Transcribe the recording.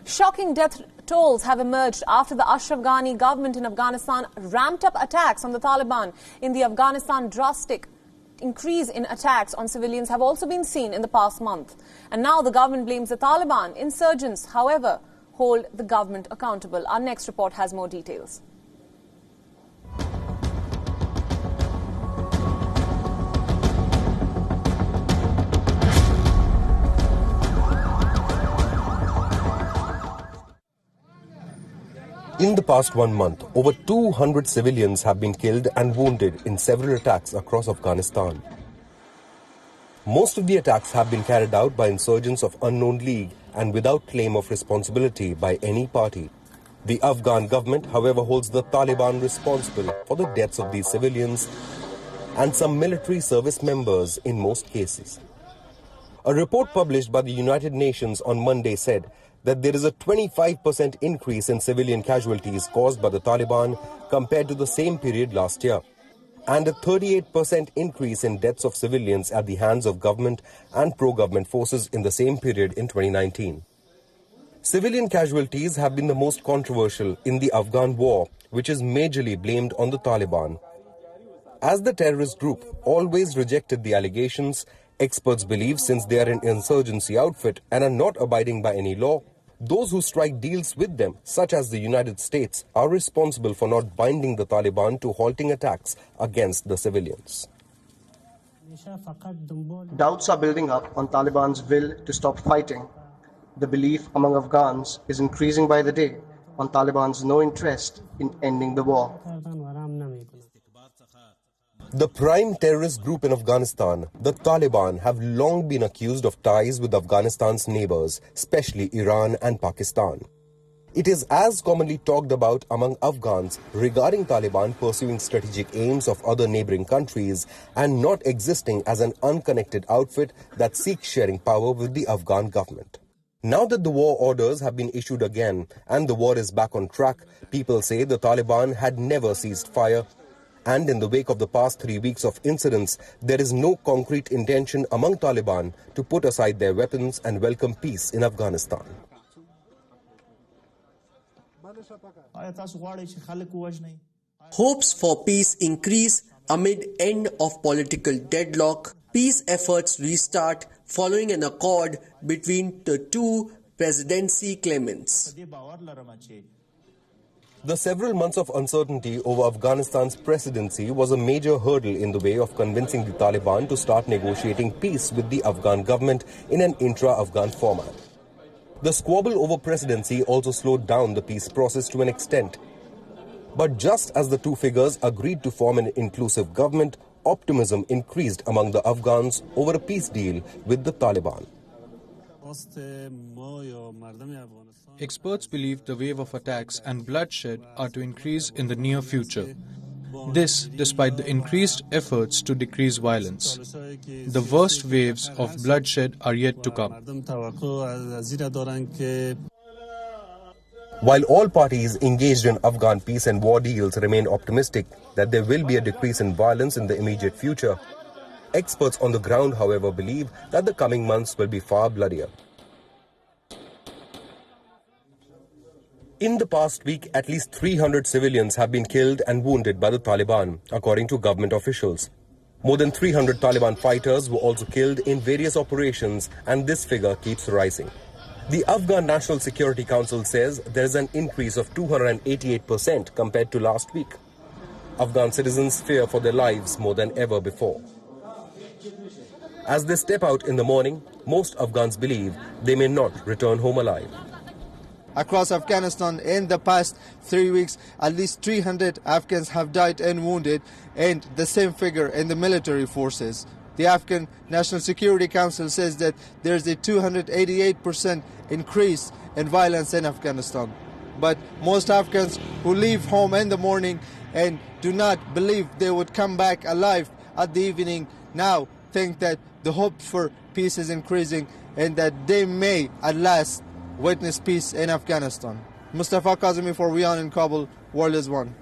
Shocking death tolls have emerged after the Ashraf Ghani government in Afghanistan ramped up attacks on the Taliban. In the Afghanistan, drastic increase in attacks on civilians have also been seen in the past month. And now the government blames the Taliban. Insurgents, however, hold the government accountable. Our next report has more details. In the past 1 month, over 200 civilians have been killed and wounded in several attacks across Afghanistan. Most of the attacks have been carried out by insurgents of unknown league and without claim of responsibility by any party. The Afghan government, however, holds the Taliban responsible for the deaths of these civilians and some military service members in most cases. A report published by the United Nations on Monday said that there is a 25% increase in civilian casualties caused by the Taliban compared to the same period last year, and a 38% increase in deaths of civilians at the hands of government and pro-government forces in the same period in 2019. Civilian casualties have been the most controversial in the Afghan war, which is majorly blamed on the Taliban. As the terrorist group always rejected the allegations, experts believe since they are an insurgency outfit and are not abiding by any law, those who strike deals with them, such as the United States, are responsible for not binding the Taliban to halting attacks against the civilians. Doubts are building up on Taliban's will to stop fighting. The belief among Afghans is increasing by the day on Taliban's no interest in ending the war. The prime terrorist group in Afghanistan, the Taliban, have long been accused of ties with Afghanistan's neighbors, especially Iran and Pakistan. It is as commonly talked about among Afghans regarding Taliban pursuing strategic aims of other neighboring countries and not existing as an unconnected outfit that seeks sharing power with the Afghan government. Now that the war orders have been issued again and the war is back on track, people say the Taliban had never ceased fire. And in the wake of the past 3 weeks of incidents, there is no concrete intention among Taliban to put aside their weapons and welcome peace in Afghanistan. Hopes for peace increase amid end of political deadlock. Peace efforts restart following an accord between the two presidency claimants. The several months of uncertainty over Afghanistan's presidency was a major hurdle in the way of convincing the Taliban to start negotiating peace with the Afghan government in an intra-Afghan format. The squabble over presidency also slowed down the peace process to an extent. But just as the two figures agreed to form an inclusive government, optimism increased among the Afghans over a peace deal with the Taliban. Experts believe the wave of attacks and bloodshed are to increase in the near future. This, despite the increased efforts to decrease violence. The worst waves of bloodshed are yet to come. While all parties engaged in Afghan peace and war deals remain optimistic that there will be a decrease in violence in the immediate future, experts on the ground, however, believe that the coming months will be far bloodier. In the past week, at least 300 civilians have been killed and wounded by the Taliban, according to government officials. More than 300 Taliban fighters were also killed in various operations, and this figure keeps rising. The Afghan National Security Council says there is an increase of 288% compared to last week. Afghan citizens fear for their lives more than ever before. As they step out in the morning, most Afghans believe they may not return home alive. Across Afghanistan in the past 3 weeks, at least 300 Afghans have died and wounded, and the same figure in the military forces. The Afghan National Security Council says that there's a 288% increase in violence in Afghanistan. But most Afghans who leave home in the morning and do not believe they would come back alive at the evening now think that the hope for peace is increasing and that they may at last witness peace in Afghanistan. Mustafa Kazemi for WION in Kabul. World is one.